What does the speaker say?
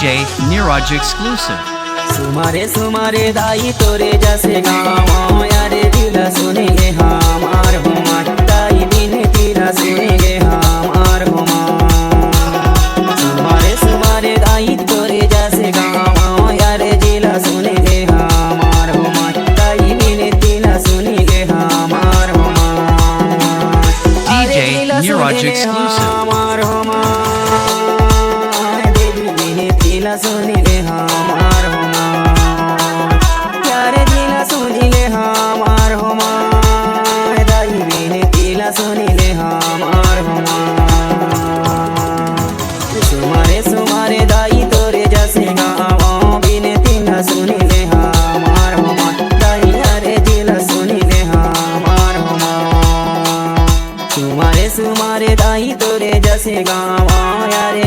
DJ Niraj exclusive. सुमारे सुमारे दाई तोरे जैसे गाँव यारे दिला सुनेंगे हमार हुमा दाई बिन दिला सुनेंगे हमार हुमा सुमारे सुमारे दाई तोरे जैसे गाँव यारे दिला सुनेंगे हमार हुमा दाई बिन दिला सुनेंगे हमार हुमा DJ Niraj exclusive. हमार हुमा देवी बिन दिला सुनेंगे हमार हुमा सुनिले हमार होमा दाई बिन दिला सुनिले हमार होमा सुमारे सुमारे दाई तोरे जैसे गाँव बिन दिला सुनिले हमार होमा दाई अरे दिला सुनिले हमार होमा सुमारे सुमारे दाई तोरे जैसे गाँव यारे